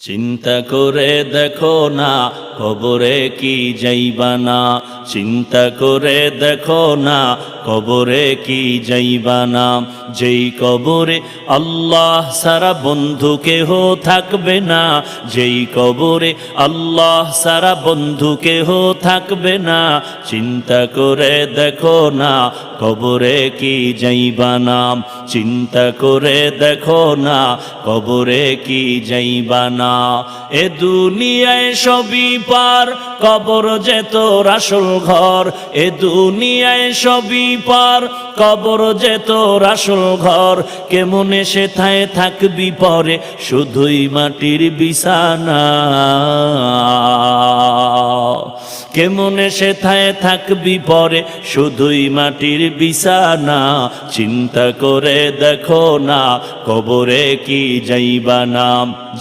চিন্তা করে দেখো না কবরে কি যাইবা না, চিন্তা করে দেখো না কবরে কি যাইবা না। যেই কবরে আল্লাহ সারা বন্ধু কেহ থাকবে না, যেই কবরে আল্লাহ সারা বন্ধু কেহ থাকবে না। চিন্তা করে দেখো না কবরে কি যাইবা না, চিন্তা করে দেখো না কবরে কি যাইবা না। এ দুনিয়ায় সবই পার, কবর যে তোর আসল ঘর। এ দুনিয়ায় সবই পার, কবর যে তোর আসল ঘর। কেমনে সেথায় থাকবি পরে, শুধুই মাটির বিছানা। কেমনে সেথায় থাকবি পরে, শুধুই মাটির বিছানা। চিন্তা করে দেখো না কবরে কি যাইবা না।